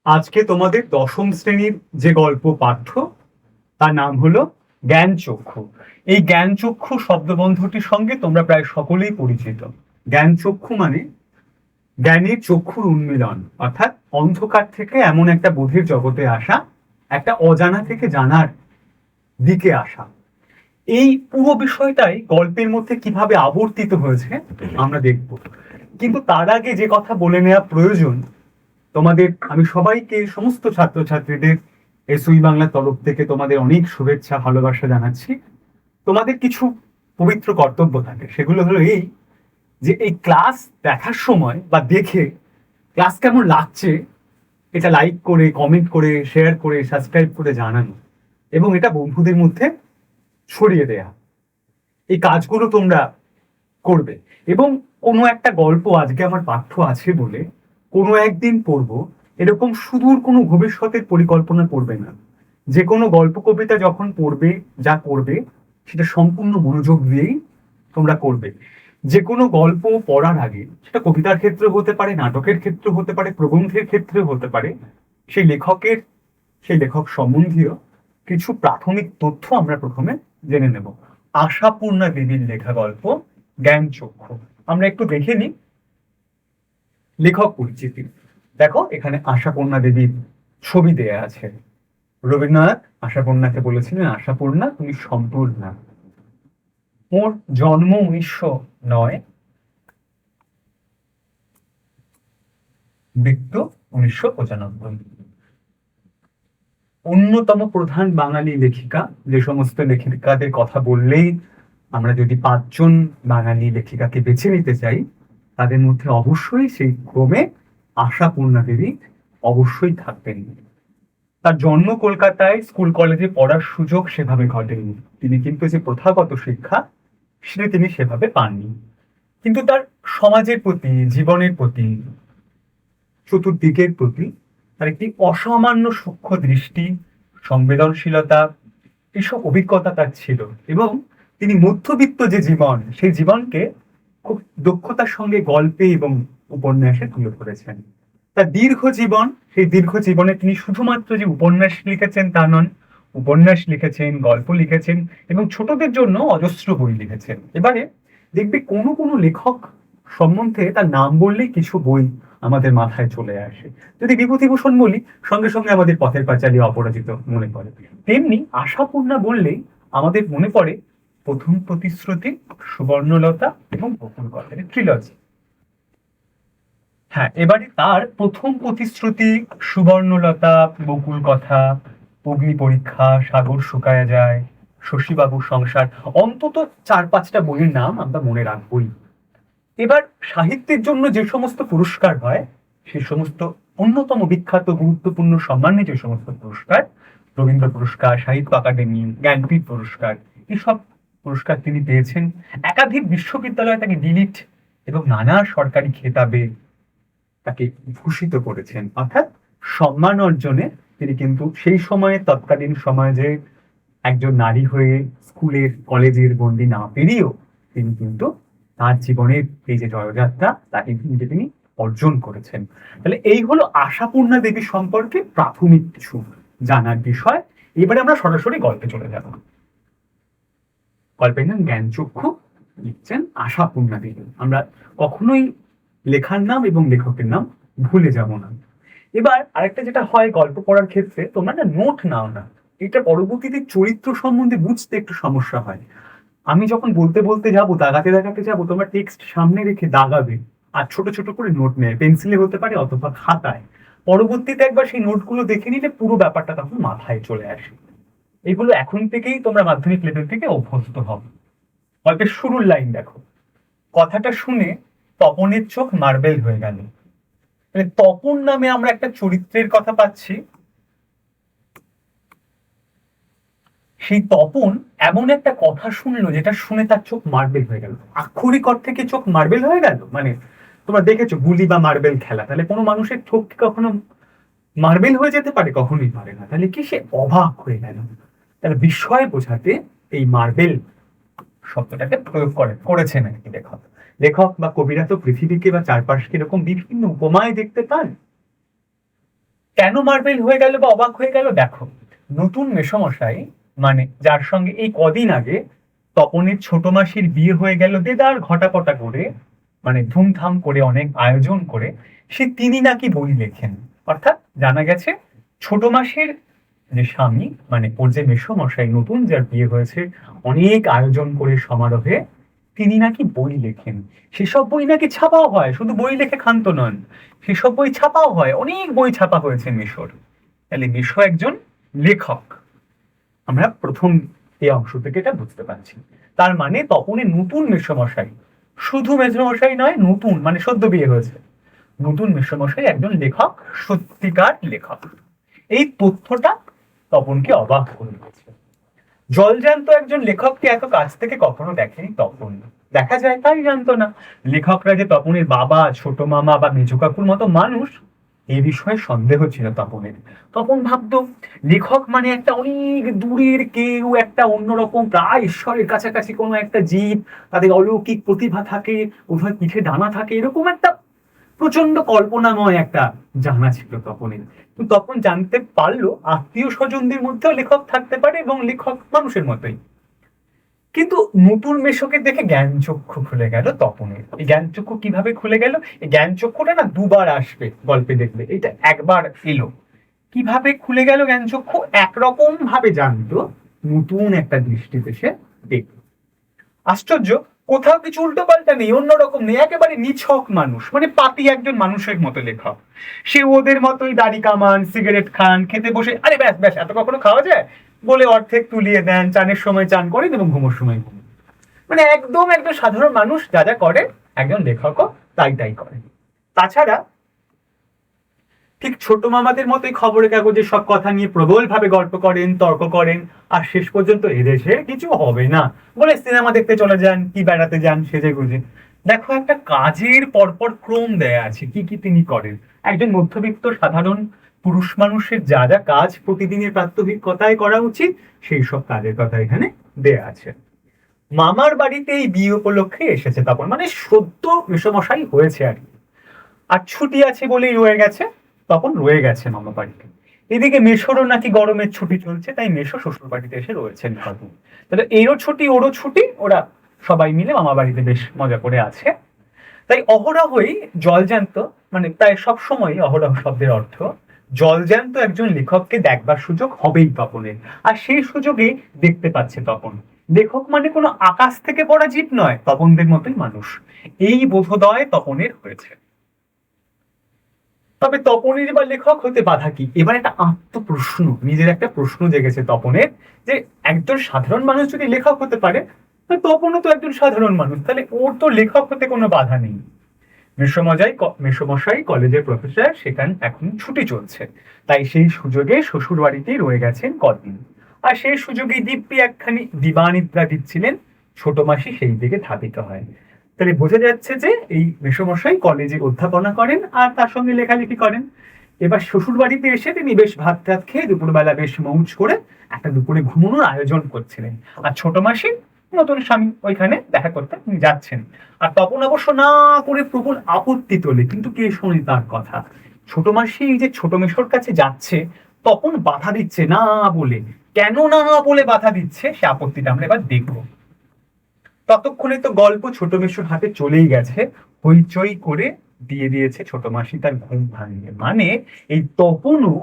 আজকে তোমাদের দশম শ্রেণীর যে গল্প পাঠ্য তার নাম হলো জ্ঞানচক্ষু। এই জ্ঞানচক্ষু শব্দবন্ধটির সঙ্গে তোমরা প্রায় সকলেই পরিচিত। জ্ঞানচক্ষু মানে জ্ঞানের চক্ষুর উন্মিলন, অর্থাৎ অন্ধকার থেকে এমন একটা বোধের জগতে আসা, একটা অজানা থেকে জানার দিকে আসা। এই পুরো বিষয়টাই গল্পের মধ্যে কিভাবে আবর্তিত হয়েছে আমরা দেখব। কিন্তু তার আগে যে কথা বলে নেওয়া প্রয়োজন, তোমাদের আমি সবাইকে, সমস্ত ছাত্রছাত্রীদের এসউই বাংলার তরফ থেকে তোমাদের অনেক শুভেচ্ছা ভালোবাসা জানাচ্ছি। তোমাদের কিছু পবিত্র কর্তব্য থাকে, সেগুলো হলো এই যে এই ক্লাস দেখার সময় বা দেখে ক্লাস কেমন লাগছে এটা লাইক করে, কমেন্ট করে, শেয়ার করে, সাবস্ক্রাইব করে জানানো, এবং এটা বন্ধুদের মধ্যে ছড়িয়ে দেয়া। এই কাজগুলো তোমরা করবে। এবং কোনো একটা গল্প আজকে আমার পাঠ্য আছে বলে কোনো একদিন পড়বো, এরকম সুদূর কোনো ভবিষ্যতের পরিকল্পনা করবে না। যে কোনো গল্প কবিতা যখন পড়বে, যা করবে সেটা সম্পূর্ণ মনোযোগ দিয়েই তোমরা করবে। যে কোনো গল্প পড়ার আগে, সেটা কবিতার ক্ষেত্রে হতে পারে, নাটকের ক্ষেত্রে হতে পারে, প্রবন্ধের ক্ষেত্রে হতে পারে, সেই লেখকের, সেই লেখক সম্বন্ধীয় কিছু প্রাথমিক তথ্য আমরা প্রথমে জেনে নেব। আশাপূর্ণা দেবীর লেখা গল্প জ্ঞানচক্ষু। আমরা একটু দেখে নিই লেখক পরিচিতি। দেখো, এখানে আশাপূর্ণা দেবীর ছবি দেয়া আছে। রবীন্দ্রনাথ আশাপূর্ণাকে বলেছিলেন, আশাপূর্ণা তুমি সম্পূর্ণা। ওর জন্ম 1909, মৃত্যু 1995। অন্যতম প্রধান বাঙালি লেখিকা। যে সমস্ত লেখিকাদের কথা বললেই আমরা যদি 5জন বাঙালি লেখিকাকে বেছে নিতে চাই, তাদের মধ্যে অবশ্যই সেই ক্রমে আশাপূর্ণা দেবী অবশ্যই থাকবেন। তার জন্ম কলকাতায়, স্কুল কলেজে পড়ার সুযোগ সেভাবে ঘটেনি। তিনি কিন্তু যে প্রথাগত শিক্ষা সেটা তিনি সেভাবে পাননি। কিন্তু তার সমাজের প্রতি, জীবনের প্রতি, চতুর্দিকের প্রতি তার একটি অসামান্য সূক্ষ্ম দৃষ্টি, সংবেদনশীলতা, এসব অভিজ্ঞতা তার ছিল। এবং তিনি মধ্যবিত্ত যে জীবন, সেই জীবনকে খুব দক্ষতার সঙ্গে গল্পে এবং উপন্যাসে তুলে ধরেছেন। তার দীর্ঘ জীবন, সেই দীর্ঘ জীবনে তিনি শুধুমাত্র যে উপন্যাস লিখেছেন তা নন, উপন্যাস লিখেছেন, গল্প লিখেছেন, এবং ছোটদের জন্য অজস্র বই লিখেছেন। এবারে দেখবে কোনো কোনো লেখক সম্বন্ধে তার নাম বললেই কিছু বই আমাদের মাথায় চলে আসে। যদি বিভূতিভূষণ বলি, সঙ্গে সঙ্গে আমাদের পথের পাঁচালী, অপরাজিত মনে পড়ে। তেমনি আশাপূর্ণা বললেই আমাদের মনে পড়ে প্রথম প্রতিশ্রুতি, সুবর্ণলতা এবং বকুল কথার ট্রিলজি। হ্যাঁ, এবারে তার প্রথম প্রতিশ্রুতি, সুবর্ণলতা, বকুল কথা, অগ্নি পরীক্ষা, সাগর শুকায়া যায়, শশীবাবুর সংসার, অন্তত 4-5টা বইয়ের নাম আমরা মনে রাখবই। এবার সাহিত্যের জন্য যে সমস্ত পুরস্কার হয়, সে সমস্ত অন্যতম বিখ্যাত গুরুত্বপূর্ণ সম্মানে যে সমস্ত পুরস্কার, রবীন্দ্র পুরস্কার, সাহিত্য একাডেমি, জ্ঞানপীঠ পুরস্কার, এসব পুরস্কার তিনি পেয়েছেন। একাধিক বিশ্ববিদ্যালয় তাকে ডিলিট এবং নানা সরকারি খেতাবে তাকে ভূষিত করেছেন। অর্থাৎ সম্মান অর্জনে তিনি কিন্তু সেই সময়ে, তৎকালীন সমাজে একজন নারী হয়ে স্কুলের কলেজের গণ্ডি না পেরিয়েও তিনি কিন্তু তার জীবনের এই যে জয়যাত্রা তা কিন্তু নিজে তিনি অর্জন করেছেন। তাহলে এই হলো আশাপূর্ণা দেবী সম্পর্কে প্রাথমিক কিছু জানার বিষয়। এবারে আমরা সরাসরি গল্পে চলে যাব। গল্পের নাম জ্ঞানচক্ষু, লিখছেন আশাপূর্ণা দেবী। আমরা কখনোই লেখার নাম এবং লেখকের নাম ভুলে যাব না। এবার আরেকটা যেটা হয় গল্প পড়ার ক্ষেত্রে, তোমরা না নোট নাও না। এটা পরবর্তীতে চরিত্র সম্বন্ধে বুঝতে একটু সমস্যা হয়। আমি যখন বলতে বলতে যাবো, দাগাতে দাগাতে যাবো, তোমরা টেক্সট সামনে রেখে দাগাবে আর ছোট ছোট করে নোট নেয়, পেন্সিলে হতে পারে অথবা খাতায়। পরবর্তীতে একবার সেই নোটগুলো দেখে নিলে পুরো ব্যাপারটা তখন মাথায় চলে আসে। এগুলো এখন থেকেই তোমরা মাধ্যমিক লেভেল থেকে অভ্যস্ত হবে। গল্পের শুরুর লাইন দেখো, কথাটা শুনে তপনের চোখ মার্বেল হয়ে গেল। মানে তপন নামে আমরা একটা চরিত্রের কথা পাচ্ছি। সেই তপন এমন একটা কথা শুনলো যেটা শুনে তার চোখ মার্বেল হয়ে গেল। আক্ষরিক অর্থে কি চোখ মার্বেল হয়ে গেল? মানে তোমরা দেখেছো গুলি বা মার্বেল খেলা, তাহলে কোনো মানুষের চোখ কি কখনো মার্বেল হয়ে যেতে পারে? কখনোই পারে না। তাহলে কি সে অবাক হয়ে গেল? তাহলে বিস্ময় বোঝাতে এই মার্বেল শব্দটাকে প্রয়োগ করেছেন আর কি লেখক। লেখক বা কবিরা তো পৃথিবীকে বা চারপাশকে এরকম বিভিন্ন উপমায় দেখতে পান। কেন মার্বেল হয়ে গেল বা অবাক হয়ে গেল? দেখো, নতুন মেসোমশাই মানে যার সঙ্গে এই কদিন আগে তপনের ছোট মাসির বিয়ে হয়ে গেল দেদার ঘটাপটা করে, মানে ধুমধাম করে অনেক আয়োজন করে, তিনি নাকি বই লেখেন। অর্থাৎ জানা গেছে ছোট মাসির যে স্বামী মানে ওর যে মেসোমশাই নতুন যার বিয়ে হয়েছে, অনেক আয়োজন করে সমারোহে তিনি নাকি বই লেখেন। সেসব বই নাকি ছাপাও হয়, শুধু বই লেখে ক্ষান্ত নন, সেসব বই ছাপাও হয়, অনেক বই ছাপা হয়েছে মেসোর। তাহলে মেসো একজন লেখক, আমরা প্রথম এই অংশ থেকে এটা বুঝতে পারছি। তার মানে তপনের নতুন মেসোমশাই, শুধু মেসোমশাই নয়, নতুন মানে সদ্য বিয়ে হয়েছে, নতুন মেসোমশাই একজন লেখক, সত্যিকার লেখক। এই তথ্যটা তপনকে অবাক করে দিয়েছে। জলজান্ত একজন লেখককে এত কাছ থেকে কখনো দেখেনি তপন, দেখা যায় তাই জানতো না লেখকরা যে তপনের বাবা, ছোট মামা বা মেজো কাকুর মতো মানুষ, এই বিষয়ে সন্দেহ ছিল তপনের। তপন ভাবতো লেখক মানে একটা অনেক দূরের কেউ, একটা অন্যরকম প্রায় ঈশ্বরের কাছাকাছি কোনো একটা জীব, তাদের অলৌকিক প্রতিভা থাকে, উভয় পিঠে ডানা থাকে, এরকম একটা প্রচন্ড কল্পনাময় একটা জানা ছিল তপনের। তখন জানতে পারলো আত্মীয় স্বজনদের মধ্যেও লেখক থাকতে পারে এবং লেখক মানুষের মতোই। কিন্তু নতুন মেশোকে দেখে জ্ঞান চক্ষু খুলে গেল তপনের। এই জ্ঞান চক্ষু কিভাবে খুলে গেল? এই জ্ঞান চক্ষুটা না দুবার আসবে গল্পে, দেখবে এটা একবার এলো। কিভাবে খুলে গেল জ্ঞান চক্ষু? একরকম ভাবে জানতো, নতুন একটা দৃষ্টিতে সে দেখল। আশ্চর্য, কোথাও কিছু উল্টো পাল্টা নেই, অন্যরকম নেই, একেবারে নিছক মানুষ, মানে পাতি একজন মানুষের মতো লেখক। সে ওদের মতোই দাড়ি কামান, সিগারেট খান, খেতে বসে আরে ব্যাস ব্যাস এত কখনো খাওয়া যায় বলে অর্ধেক তুলিয়ে দেন, চানের সময় চান করেন এবং ঘুমোর সময় ঘুম, মানে একদম একজন সাধারণ মানুষ যা যা করে একজন লেখকও তাই তাই করে। তাছাড়া ঠিক ছোট মামাদের মতোই খবরের কাগজে সব কথা নিয়ে প্রবল ভাবে গল্প করেন, তর্ক করেন, আর শেষ পর্যন্ত এদেশে কিছু হবে না বলে সিনেমা দেখতে চলে যান, কি বেড়াতে যান সেজে গুজে। দেখো, একটা কাজের পরপর ক্রম দেয়া আছে, কি কি তিনি করেন। একজন মধ্যবিত্ত সাধারণ পুরুষ মানুষের যা যা কাজ প্রতিদিনের প্রাত্যহিকতায় করা উচিত, সেই সব কাজের কথা এখানে দেয়া আছে। মামার বাড়িতে এই বিয়ে উপলক্ষে এসেছে তখন, মানে সদ্য মেসোমশাই হয়েছে আর কি, আর ছুটি আছে বলেই রয়ে গেছে, তখন রয়ে গেছে মামা বাড়িতে। এদিকে মেশোরও নাকি গরমের ছুটি চলছে, তাই মেশো শ্বশুর বাড়িতে এসে রয়েছেন কদিন। তাহলে এরও ছুটি ওরও ছুটি, ওরা সবাই মিলে মামা বাড়িতে বেশ মজা করে আছে। তাই অহরহই জলজ্যান্ত, মানে প্রায় সব সময় অহরহ শব্দের অর্থ জলজ্যান্ত একজন লেখককে দেখবার সুযোগ হবেই তপনের, আর সেই সুযোগেই দেখতে পাচ্ছে তপন। লেখক মানে কোনো আকাশ থেকে পড়া জীব নয়, তপনদের মতোই মানুষ, এই বোধোদয় তপনের হয়েছে। তবে তপনের বা লেখক হতে বাধা কি? এবার একটা আত্মপ্রশ্ন, নিজের একটা প্রশ্ন জেগেছে তপনের, যে একজন সাধারণ মানুষ যদি লেখক হতে পারে, তপনও তো একজন সাধারণ মানুষ, তাহলে ওর তো লেখক হতে কোনো বাধা নেই। মেসমশাই কলেজের প্রফেসর, সেখানে এখন ছুটি চলছে, তাই সেই সুযোগে শ্বশুর বাড়িতেই রয়ে গেছেন কদিন। আর সেই সুযোগে দিব্যি একখানি দিবানিদ্রা দিচ্ছিলেন, ছোট মাসি সেই দিকে ধাবিত হয়। তাহলে বোঝা যাচ্ছে যে এই মেসমশাই কলেজে অধ্যাপনা করেন আর তার সঙ্গে লেখালেখি করেন। এবার শ্বশুর বাড়িতে এসে তিনি বেশ ভাত টাত খেয়ে দুপুরবেলা বেশ মৌজ করে একটা দুপুরে ঘুমানোর আয়োজন করছিলেন, আর ছোট মাসি নতুন স্বামী ওইখানে দেখা করতে তিনি যাচ্ছেন। আর তপন অবশ্য না করে প্রবল আপত্তি তোলে, কিন্তু কে শোনে তার কথা? ছোট মাসি এই যে ছোট মেশোর কাছে যাচ্ছে, তপন বাধা দিচ্ছে না বলে। কেন না বলে বাধা দিচ্ছে সে আপত্তিটা আমরা এবার দেখবো। ততক্ষণে তো গল্প ছোট মেশোর হাতে চলেই গেছে, হইচই করে দিয়ে দিয়েছে ছোট মাসি তার ঘুম ভাঙিয়ে। মানে এই তপনও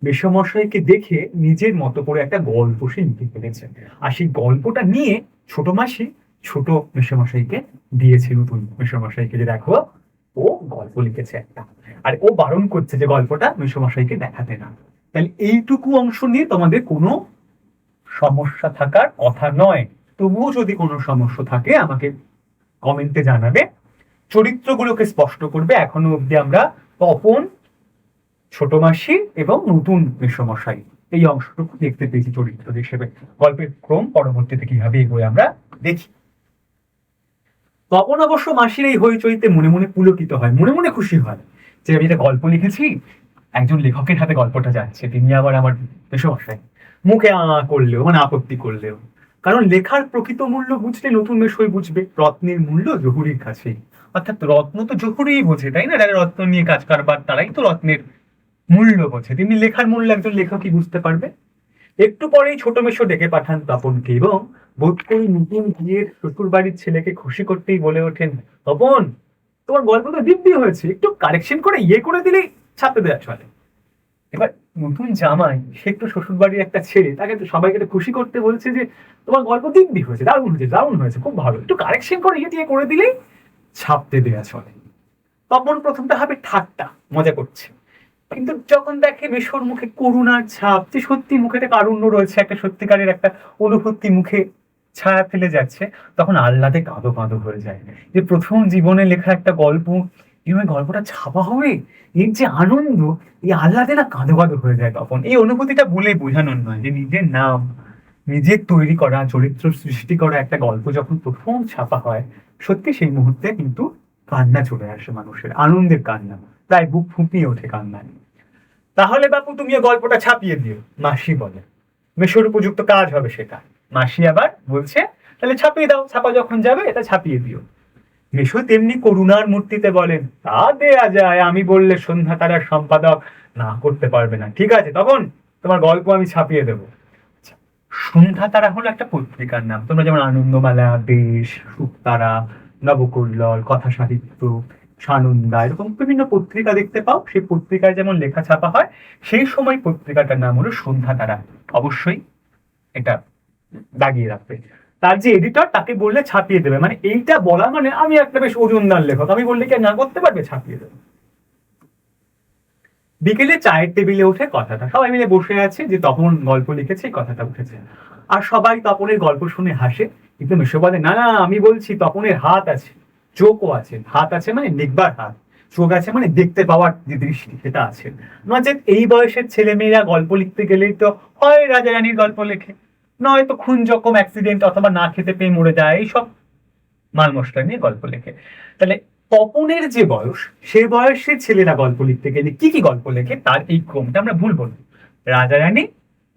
মেসোমশাইকে দেখে নিজের মতো করে একটা গল্প সে লিখে ফেলেছে, আর সেই গল্পটা নিয়ে ছোট মাসি ছোট মেসোমশাইকে দিয়েছে, নতুন মেসোমশাইকে, যে দেখো ও গল্প লিখেছে একটা, আর ও বারণ করছে যে গল্পটা মেসোমশাইকে দেখাতে না। তাহলে এইটুকু অংশ নিয়ে তোমাদের কোনো সমস্যা থাকার কথা নয়। তবুও যদি কোনো সমস্যা থাকে আমাকে কমেন্টে জানাবে, চরিত্রগুলোকে স্পষ্ট করবে। এখনো অব্দি আমরা তপন, ছোট মাসি এবং নতুন মেসোমশাই এই অংশটুকু দেখতে পেয়েছি চরিত্র হিসেবে। গল্পের ক্রম পরবর্তীতে কিভাবে এগোয় আমরা দেখি। তপন অবশ্য মাসির এই হইচইতে মনে মনে পুলকিত হয়, মনে মনে খুশি হয় যে আমি একটা গল্প লিখেছি, একজন লেখকের হাতে গল্পটা যাচ্ছে, তিনি আবার আমার মেসোমশাই। মুখে করলেও, মানে আপত্তি করলেও, কারণ লেখার প্রকৃত মূল্য বুঝলে নতুন মেশোই বুঝবে, রত্নের মূল্য জহুরির কাছেই। অর্থাৎ রত্ন তো জহুরিই বোঝে, তাই না? যারা রত্ন নিয়ে কাজ কারবার তারাই তো রত্নের মূল্য বোঝে, তেমনি লেখার মূল্য একজন লেখকই বুঝতে পারবে। একটু পরেই ছোট মেশো ডেকে পাঠান তপনকে এবং বোধ করি নতুন বিয়ের শ্বশুর বাড়ির ছেলেকে খুশি করতেই বলে ওঠেন, তপন তোমার গল্প তো দিব্যি হয়েছে, একটু কারেকশন করে করে দিলেই ছাপতে দেওয়া চলে। এবার নতুন জামাই, সে একটু শ্বশুর বাড়ির একটা ছেলে, তাকে তো সবাইকে খুশি করতে বলছে যে তোমার গল্প দিব্যি হয়েছে, দারুণ হয়েছে, দারুণ হয়েছে, খুব ভালো, একটু কারেকশন করে করে দিলেই ছাপতে দেওয়া চলে। তপন প্রথমটা হবে ঠাট্টা, মজা করছে, কিন্তু যখন দেখে মেশোর মুখে করুণার ছাপ, যে সত্যি মুখে একটা কারুণ্য রয়েছে, একটা সত্যিকারের একটা অনুভূতি মুখে ছায়া ফেলে যাচ্ছে, তখন আহ্লাদে কাঁদো কাঁদো হয়ে যায়। যে প্রথম জীবনে লেখা একটা গল্প, এইভাবে গল্পটা ছাপা হবে, এর যে আনন্দ, এই আহ্লাদে না কাঁদো কাঁদো হয়ে যায়। তখন এই অনুভূতিটা বলে বোঝানোর নয়, যে নিজের নাম, নিজের তৈরি করা চরিত্র সৃষ্টি করা একটা গল্প যখন প্রথম ছাপা হয়, সত্যি সেই মুহূর্তে কিন্তু কান্না চলে আসে মানুষের, আনন্দের কান্না, প্রায় বুক ফুঁপিয়ে ওঠে কান্নায়। তাহলে বাপু তুমি গল্পটা ছাপিয়ে দিও, মাসি বলে। মেশোর উপযুক্ত কাজ হবে সেটা। মাসি আবার বলছে, তাহলে ছাপিয়ে দাও, ছাপা যখন যাবে এটা ছাপিয়ে দিও। মেশো তেমনি করুণার মূর্তিতে বলেন, তা দেয়া যায়, আমি বললে সন্ধ্যা তারার সম্পাদক না করতে পারবে না। ঠিক আছে, তখন তোমার গল্প আমি ছাপিয়ে দেবো। সন্ধ্যা তারা হলো একটা পত্রিকার নাম। তোমরা যেমন আনন্দমেলা, দেশ, সুখতারা, নবকল্লোল, কথা সাহিত্য, সানন্দা, এরকম বিভিন্ন পত্রিকা দেখতে পাও। সেই পত্রিকায় যেমন লেখা ছাপা হয়, সেই সময় পত্রিকাটার নাম হলো সন্ধ্যা তারা। অবশ্যই এটা দাগিয়ে রাখবে। তার যে এডিটর, তাকে বললে ছাপিয়ে দেবে, মানে এইটা বলা মানে আমি একটা বেশ ওজনদার লেখক, আমি বললে কি না করতে পারবে, ছাপিয়ে দেবে। বিকেলে চায়ের টেবিলে উঠে কথাটা, সবাই মিলে বসে আছে, যে তপন গল্প লিখেছে কথাটা উঠেছে, আর সবাই তপনের গল্প শুনে হাসে। কিন্তু মেশো বলে, না না, আমি বলছি তপনের হাত আছে, চোখও আছে। হাত আছে মানে দেখবার হাত, চোখ আছে মানে দেখতে পাওয়ার যে দৃষ্টি, সেটা আছে। নচেত এই বয়সের ছেলে মেয়েরা গল্প লিখতে গেলেই তো হয় রাজা রানীর গল্প লেখে, নয়তো খুন জখম অ্যাক্সিডেন্ট অথবা না খেতে পেয়ে মরে যায়, এইসব মাল মশলা নিয়ে গল্প লেখে। তাহলে তপনের যে বয়স, সে বয়সে ছেলেরা গল্প লিখতে গেলে কি কি গল্প লেখে, তার এই ক্রমটা আমরা ভুল বলবো। রাজা রানী,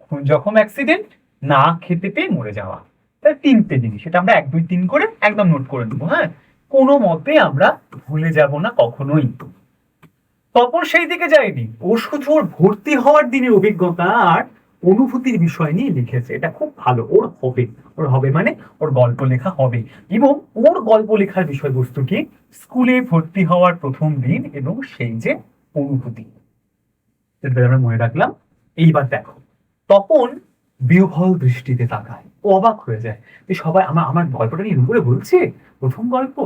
খুন জখম অ্যাক্সিডেন্ট, না খেতে পেয়ে মরে যাওয়া, তার তিনটে জিনিস, সেটা আমরা 1 2 3 করে একদম নোট করে নেবো। হ্যাঁ, কোনো মতে আমরা ভুলে যাব না কখনোই। তপন সেই দিকে যায়নি, ও শুধু ওর ভর্তি হওয়ার দিনের অভিজ্ঞতা আর অনুভূতির বিষয় নিয়ে লিখেছে। এটা খুব ভালো, ওর হবে, ওর হবে মানে ওর গল্প লেখা হবে। এবং ওর গল্প লেখার বিষয়বস্তু কি, স্কুলে ভর্তি হওয়ার প্রথম দিন এবং সেই যে অনুভূতি, আমরা মনে রাখলাম। এইবার দেখো, তপন বিহ্বল দৃষ্টিতে তাকায়, ও অবাক হয়ে যায় যে সবাই আমার আমার গল্পটা নিয়ে করে বলছে, প্রথম গল্প।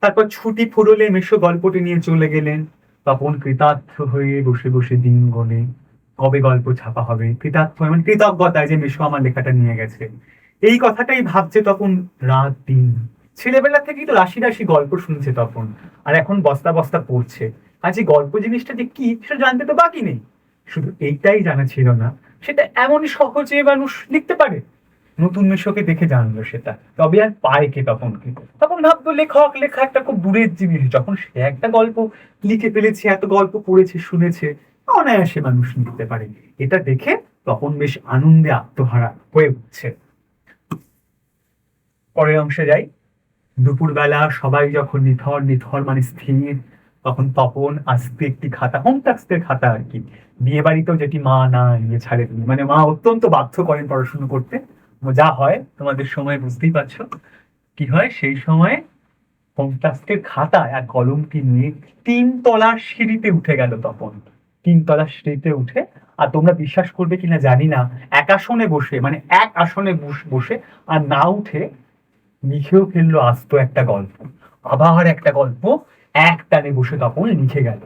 তারপর ছুটি ফুরলে মেশো গল্পটি নিয়ে চলে গেলেন। তপন কৃতার্থ হয়ে বসে বসে দিন গনে, কবে গল্প ছাপা হবে। কৃতার্থ মানে কৃতজ্ঞতায় যে মেশো আমার লেখাটা নিয়ে গেছে, এই কথাটাই ভাবছে তখন রাত দিন। ছেলেবেলা থেকেই তো রাশি রাশি গল্প শুনছে তপন, আর এখন বস্তা বস্তা পড়ছে। আজ এই গল্প জিনিসটা যে কি, সেটা জানতে তো বাকি নেই। শুধু এইটাই জানা ছিল না, সেটা এমনই সহজে মানুষ লিখতে পারে। নতুন মেশোকে দেখে জানলো সেটা, তবে আর পায় কে তপনকে। তখন ভাবতো লেখক লেখা একটা খুব দূরের জিনিস, যখন সে একটা গল্প লিখে ফেলেছে, এত গল্প পড়েছে শুনেছে, অনায়াসে মানুষ লিখতে পারে। এটা দেখে তপন বেশ আনন্দে আত্মহারা হয়ে উঠছে। পরের অংশে যাই। দুপুরবেলা সবাই যখন নিথর নিথর মানে স্থির, তখন তপন আস্তে একটি খাতা, হোম টাস্কের খাতা আর কি, বিয়ে বাড়িতেও যেটি মা না নিয়ে ছাড়েননি, মানে মা অত্যন্ত বাধ্য করেন পড়াশুনো করতে। যা হয় তোমাদের সময় বুঝতেই পারছো কি হয়। সেই সময় হোম টাস্কের খাতা আর কলমটি নিয়ে 3 তলার সিঁড়িতে উঠে গেল তপন। 3 তলার সিঁড়িতে উঠে, আর তোমরা বিশ্বাস করবে কিনা জানি না, এক আসনে বসে, মানে এক আসনে বসে আর না উঠে লিখেও ফেললো আস্ত একটা গল্প, আবার একটা গল্প এক টানে বসে তপন লিখে গেল।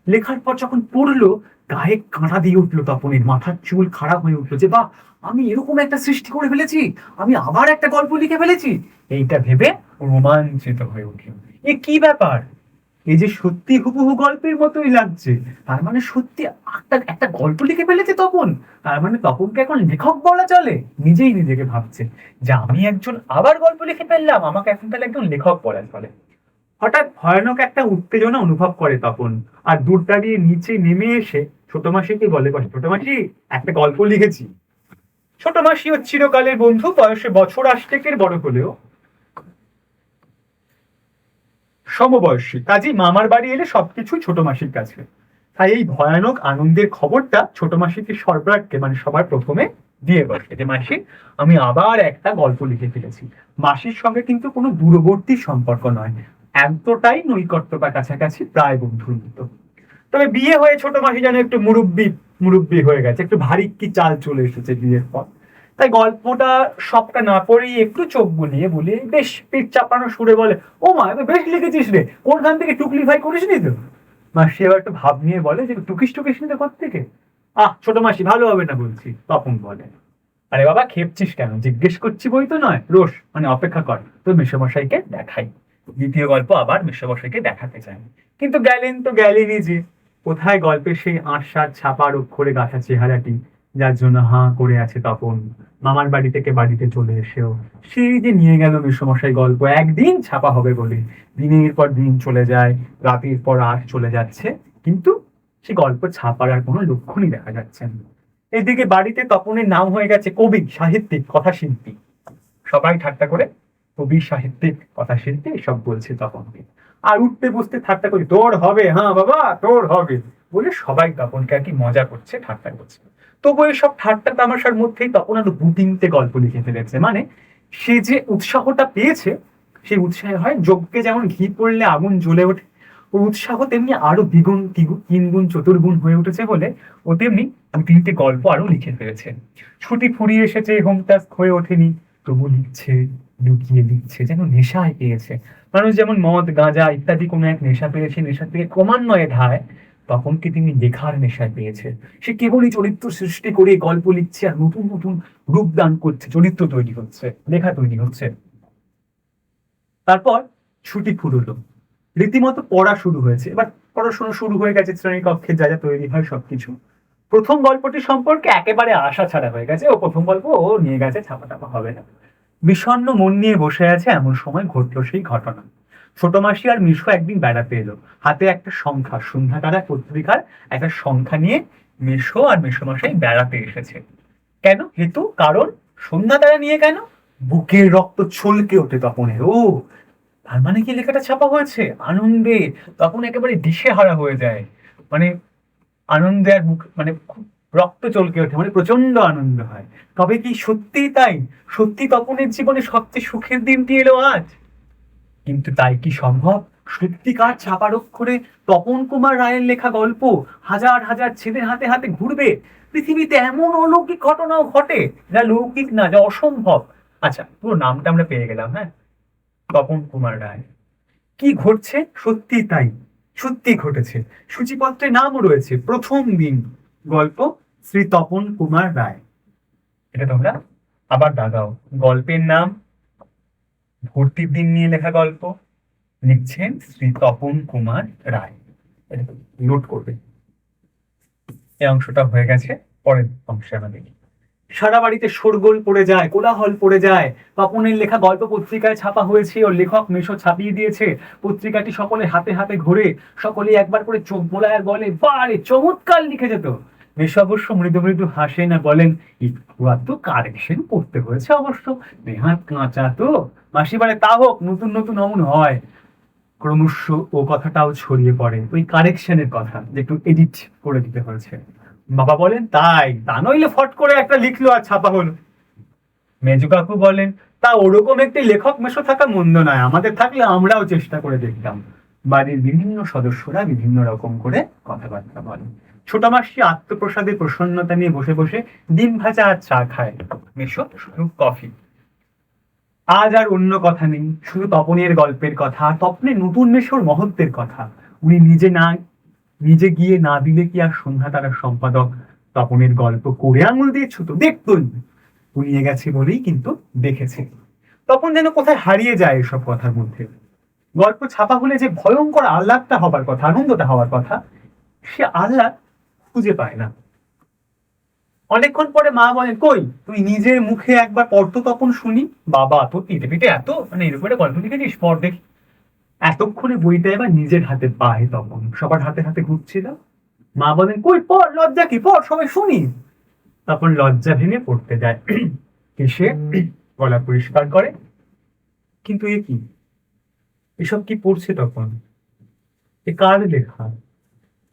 লেখার পর যখন পড়লো, গায়ে কাঁটা দিয়ে উঠলো তপনের, মাথার চুল খারাপ হয়ে উঠলো, যে বাহ, আমি এরকম একটা সৃষ্টি করে ফেলেছি, আমি আবার একটা গল্প লিখে ফেলেছি। এইটা ভেবে রোমাঞ্চিত হয়ে উঠল। এ কি ব্যাপার, এই যে সত্যি হুবহু গল্পের মতোই লাগছে, তার মানে সত্যি একটা একটা গল্প লিখে ফেলেছে তপন, তার মানে তপনকে এখন লেখক বলা চলে। নিজেই নিজেকে ভাবছে যে আমি একজন আবার গল্প লিখে ফেললাম, আমাকে এখন তাহলে একজন লেখক বলা চলে। হঠাৎ ভয়ানক একটা উত্তেজনা অনুভব করে তপন, আর দূর দাঁড়িয়ে নিচে নেমে এসে ছোট মাসিকে বলে, ছোট মাসি, একটা গল্প লিখেছি। ছোট মাসি ও চিরকালের বন্ধু, বয়সে বছর 8 বড় হলেও সমবয়সী, কাজী মামার বাড়ি এলে সবকিছুই ছোট মাসির কাছে। তাই এই ভয়ানক আনন্দের খবরটা ছোট মাসিকে সর্বরাটকে মানে সবার প্রথমে দিয়ে বসে যে মাসি, আমি আবার একটা গল্প লিখে ফেলেছি। মাসির সঙ্গে কিন্তু কোনো দূরবর্তী সম্পর্ক নয়, এতটাই নৈকট্য বা কাছাকাছি, প্রায় বন্ধুর মতো। তবে বিয়ে হয়ে ছোট মাসি যেন একটু মুরব্বি মুরব্বি হয়ে গেছে, একটু ভারী কি চাল চলে এসেছে বিয়ের পর। তাই গল্পটা সবটা না পড়েই একটু চোখ বুলিয়ে বলে বেশ পিঠ চাপানো সুরে বলে, ও মা এবার বেশ লিখেছিস রে, কোনখান থেকে টুকলি ভাই করিস নি তো? মাসি এবার একটু ভাব নিয়ে বলে যে টুকিস টুকিস নি তো থেকে। ছোট মাসি ভালো হবে না বলছি। তপন বলে, আরে বাবা খেপছিস কেন, জিজ্ঞেস করছি বই তো নয়, রোস মানে অপেক্ষা কর, তো মেসোমশাইকে দেখাই। দ্বিতীয় গল্প আবার মেসোমশাইকে দেখাতে চায়, কিন্তু গেলেন তো গেলেনই যে। কোথায় গল্পের সেই আঁটসার ছাপার অক্ষরে গাঁথা চেহারাটি, যার জন্য হাঁ করে আছে তপন। মামার বাড়ি থেকে বাড়িতে চলে এসেও সেই যে নিয়ে গেল মেসোমশাই গল্প একদিন ছাপা হবে বলে, দিনের পর দিন চলে যায়, রাতের পর রাত চলে যাচ্ছে, কিন্তু সে গল্প ছাপার আর কোনো লক্ষণই দেখা যাচ্ছে না। এদিকে বাড়িতে তপনের নাম হয়ে গেছে কবি, সাহিত্যিক, কথাশিল্পী। সবাই ঠাট্টা করে কবি, সাহিত্যিক, কথাশিল্পী এসব বলছে তপনকে। আর উঠতে বসতে ঠাট্টা করি, তোর হবে, হ্যাঁ বাবা তোর হবে বলে সবাই তপনকে আর কি মজা করছে, ঠাট্টা করছে। তবু এইসব ঠাট্টা তামাশার মধ্যেই তপন আরো দু তিনটে গল্প লিখে ফেলেছে। মানে সে যে উৎসাহটা পেয়েছে, সেই উৎসাহে হয় যজ্ঞে যেমন ঘি পড়লে আগুন জ্বলে ওঠে, ওর উৎসাহ তেমনি আরো দ্বিগুণ তিনগুণ চতুর্গুণ হয়ে উঠেছে বলে ও তেমনি দু তিনটে গল্প আরো লিখে ফেলেছে। ছুটি ফুরিয়ে এসেছে, হোম টাস্ক হয়ে ওঠেনি, তবু লিখছে, লুকিয়ে লিখছে, যেন নেশায় পেয়েছে। মানুষ যেমন মদ গাঁজা ইত্যাদি কোনো এক নেশা পেয়েছে, নেশা থেকে ক্রমান্বয়ে ধায়, তখন কি তিনি লেখার নেশায় পেয়েছে। সে কেবলই চরিত্র সৃষ্টি করে গল্প লিখছে আর নতুন নতুন রূপ দান করছে, চরিত্র তৈরি হচ্ছে, লেখা তৈরি হচ্ছে। তারপর ছুটি ফুরলো, রীতিমতো পড়া শুরু হয়েছে। এবার পড়াশোনা শুরু হয়ে গেছে, শ্রেণীকক্ষে যা যা তৈরি হয় সবকিছু। প্রথম গল্পটি সম্পর্কে একেবারে আশা ছাড়া হয়ে গেছে, ও প্রথম গল্প ও নিয়ে গেছে, ছাপা টাপা হবে না। বিষণ্ণ মন নিয়ে বসে আছে, এমন সময় ঘটলো সেই ঘটনা। ছোট মাসি আর মিশো একদিন বেড়াতে এলো, হাতে একটা সংখ্যা, সন্ধ্যাতারা পত্রিকার একটা সংখ্যা নিয়ে মেশো আর মেসোমশাই বেড়াতে এসেছে। কেন হেতু কারণ, সন্ধ্যাতারা নিয়ে কেন? বুকের রক্ত ছলকে ওঠে তপনের। ও তার মানে কি লেখাটা ছাপা হয়েছে? আনন্দে তখন একেবারে দিশেহারা হয়ে যায়। মানে আনন্দে আর মুখ মানে রক্ত চলকে ওঠে, মানে প্রচন্ড আনন্দ হয়। তবে কি সত্যি তাই? সত্যি তপনের জীবনে সবচেয়ে সুখের দিনটি এলো আজ? কিন্তু তাই কি সম্ভব? সত্যিকার ছাপার অক্ষরে তপন কুমার রায়ের লেখা গল্প হাজার হাজার ছেলের হাতে হাতে ঘুরবে? পৃথিবীতে এমন অলৌকিক ঘটনাও ঘটে, যা লৌকিক না, যা অসম্ভব। আচ্ছা, পুরো নামটা আমরা পেয়ে গেলাম, হ্যাঁ, তপন কুমার রায়। কি ঘটছে? সত্যি তাই, সত্যি ঘটেছে। সূচিপত্রে নামও রয়েছে, প্রথম দিন গল্প শ্রী তপন কুমার রায়। এটা তোমরা আবার দাগাও, গল্পের নাম, ভর্তির দিন নিয়ে লেখা গল্প, লিখছেন শ্রী তপন কুমার রায়। এটা নোট করবে। এই অংশটা হয়ে গেছে, পরের অংশে আমরা দেখি। সারা বাড়িতে শোরগোল পড়ে যায়, কোলাহল পড়ে যায়। তপনের লেখা গল্প পত্রিকায় ছাপা হয়েছে, ওর লেখক মেশো ছাপিয়ে দিয়েছে। পত্রিকাটি সকলে হাতে হাতে ঘোরে, সকলে একবার করে চোখ বোলায় আর বলে, বারে চমৎকার লিখে যেত। মেশো অবশ্য মৃদু মৃদু হাসেন আর বলেন, একটু কারেকশন করতে হয়েছে অবশ্য, নেহাত কাঁচা তো। মাসিবারে তা হোক, নতুন নতুন অমন হয়। ক্রমশ ও কথাটাও ছড়িয়ে পড়ে, ওই কারেকশনের কথা, যে একটু এডিট করে দিতে হয়েছে। বাবা বলেন, তাই? তা নইলে ফট করে একটা লিখলো আর ছাপা হলো। মেজু কাকু বলেন, তা ওরকম একটি লেখক মেশো থাকা মন্দ নয়, আমাদের থাকলে আমরাও চেষ্টা করে দেখতাম। বাড়ির বিভিন্ন সদস্যরা বিভিন্ন রকম করে কথাবার্তা বলেন। ছোট মাসি আত্মপ্রসাদে প্রসন্নতা নিয়ে বসে বসে ডিম ভাজা আর চা খায়, মেশো শুধু কফি। আজ আর অন্য কথা নেই, শুধু তপনের গল্পের কথা, তপনের নতুন মেশোর মহত্বের কথা। উনি নিজে গিয়ে না দিলে কি আর সন্ধ্যা তারার সম্পাদক তপনের গল্প করে আঙুল দিয়ে ছুতো দেখতুন? উনিয়ে গেছে বলেই কিন্তু দেখেছে। তখন যেন কোথায় হারিয়ে যায় এসব কথার মধ্যে। গল্প ছাপা হলে যে ভয়ঙ্কর আহ্লাদটা হবার কথা, আনন্দটা হওয়ার কথা, সে আহ্লাদ খুঁজে পায় না। অনেকক্ষণ পরে মা বলেন, কই তুই নিজের মুখে একবার পড় তো তখন শুনি। বাবা তো পিঠে পিঠে এত মানে এর উপরে গল্প লিখেছিস, পড় দেখি। এতক্ষণে বইটা এবার নিজের হাতে পায় তখন, সবার হাতে হাতে ঘুরছিল। মা বলেন, কই পড়, লজ্জা কি, পড় সবাই শুনি। তখন লজ্জা ভেঙে পড়তে যায়, এসে গলা পরিষ্কার করে। কিন্তু এ কি, এসব কি পড়ছে তখন? এ কার লেখা?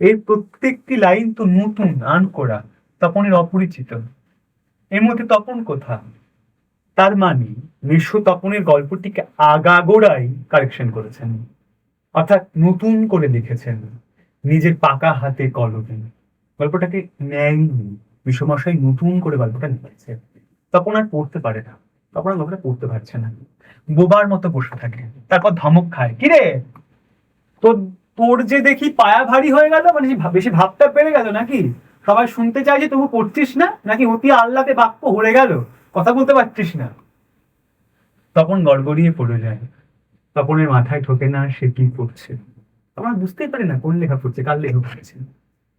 এর প্রত্যেকটি লাইন তো নতুন, আনকোরা, তপনের অপরিচিত। এর মধ্যে তপন কোথা? তার মানে মিশ্র তপনের গল্পটিকে আগাগোড়াই কারেকশন করেছেন, অর্থাৎ নতুন করে লিখেছেন নিজের পাকা হাতে কলমে। গল্পটাকে নেয়নি, বিশ্বমশাই নতুন করে গল্পটা লিখেছে। তখন আর পড়তে পারে না, তখন আর গল্পটা পড়তে পারছে না, বোবার মতো বসে থাকে। তারপর ধমক খায়, কিরে তোর তোর যে দেখি পায়া ভারী হয়ে গেল, মানে বেশি ভাবটা বেড়ে গেল নাকি? সবাই শুনতে চাইছে তবু পড়ছিস না নাকি? অতি আহ্লাদে বাক্য হরে গেল, কথা বলতে পারছিস না? তখন গড়গড়িয়ে পড়ে যায়। তপনের মাথায় ঢোকে না সে কি পড়ছে। তখন বুঝতেই পারে না কোন লেখা পড়ছে, কার লেখা পড়ছে।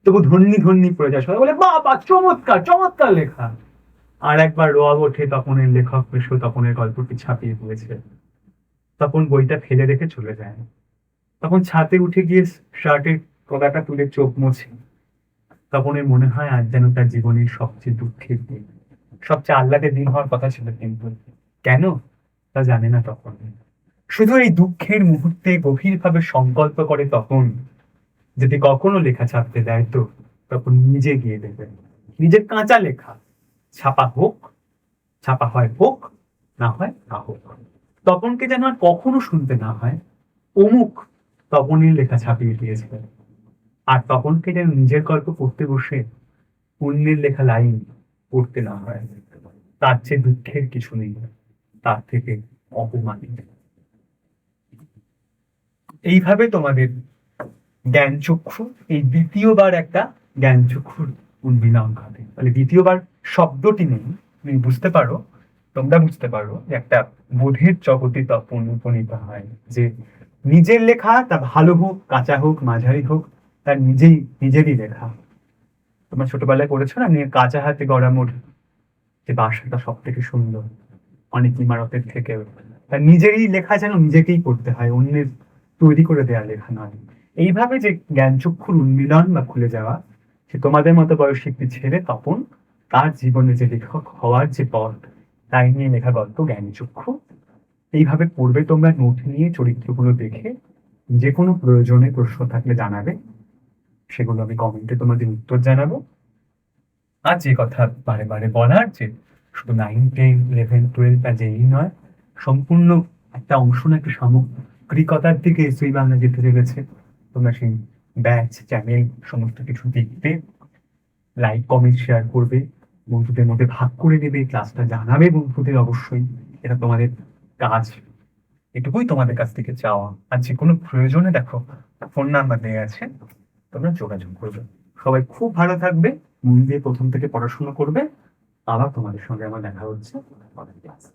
তবু ধন্যি ধন্যি পড়ে যায়, সবাই বলে বাবা চমৎকার চমৎকার লেখা। আর একবার রোয়াব ওঠে, তপনের লেখক বেশ তপনের গল্পটি ছাপিয়ে পড়েছে। তখন বইটা ফেলে রেখে চলে যায়। তখন ছাদে উঠে গিয়ে শার্টের কলাটা তুলে চোখ মোছে। তপনের মনে হয় আজ যেন তার জীবনের সবচেয়ে দুঃখের দিন, সবচেয়ে আহ্লাদের দিন হওয়ার কথা ছিল, কিন্তু কেন তা জানে না তখন। শুধু এই দুঃখের মুহূর্তে গভীরভাবে সংকল্প করে তখন, যদি কখনো লেখা ছাপতে দেয় তো তখন নিজে গিয়ে দেবে নিজের কাঁচা লেখা। ছাপা হোক, ছাপা হয় হোক, না হয় না হোক। তপনকে যেন আর কখনো শুনতে না হয় অমুক তপনের লেখা ছাপিয়ে দিয়েছে। আর তপনকে যেন নিজের গল্প পড়তে বসে অন্যের লেখা লাইন পড়তে না হয়। তার চেয়ে দুঃখের কিছু নেই, তার থেকে অপমানিত। এইভাবে তোমাদের জ্ঞানচক্ষু এই দ্বিতীয়বার একটা জ্ঞানচক্ষুর উন্মিলন ঘটে। মানে দ্বিতীয়বার শব্দটি নেই, তুমি বুঝতে পারো, তোমরা বুঝতে পারো যে একটা বোধের জগতে তপন উপনীত হয়, যে নিজের লেখা তা ভালো হোক, কাঁচা হোক, মাঝারি হোক, তার নিজেরই লেখা। তোমরা ছোটবেলায় পড়েছো না, নিয়ে কাঁচা হাতে গড়া মোড়, যে বাসাটা সব থেকে সুন্দর অনেক ইমারতের থেকেও। তার নিজেরই লেখা যেন নিজেকেই পড়তে হয়, অন্যের তৈরি করে দেওয়া লেখা নয়। এইভাবে যে জ্ঞানচক্ষুর উন্মিলন বা খুলে যাওয়া, সে তোমাদের মতো বয়সী একটি ছেলে তপন তার জীবনে যে লেখক হওয়ার যে পথ, তাই নিয়ে লেখা গল্প জ্ঞানচক্ষু। এইভাবে পড়বে তোমরা, নোট নিয়ে চরিত্রগুলো দেখে। যে কোনো প্রয়োজনে প্রশ্ন থাকলে জানাবে, সেগুলো আমি কমেন্টে তোমাদের উত্তর জানাবো। আর যে কথা বারে বারে বলার, যে শুধু 9, 10, 11, 12 বা যেই নয়, সম্পূর্ণ একটা অংশ না, একটা সামগ্রিকতার দিকে এসএই বাংলা যেতে চলেছে। তোমরা সেই ব্যাচ, চ্যানেল সমস্ত কিছু দেখবে, লাইক কমেন্ট শেয়ার করবে, বন্ধুদের মধ্যে ভাগ করে নেবে, ক্লাসটা জানাবে বন্ধুদের অবশ্যই। এটা তোমাদের কাজ, এটুকুই তোমাদের কাছ থেকে চাওয়া। আর যে কোনো প্রয়োজনে দেখো ফোন নাম্বার দেওয়া আছে, তোমরা যোগাযোগ করবে। সবাই খুব ভালো থাকবে, মন দিয়ে প্রথম থেকে পড়াশোনা করবে। আবার তোমাদের সঙ্গে আমার দেখা হচ্ছে পরের ক্লাসে।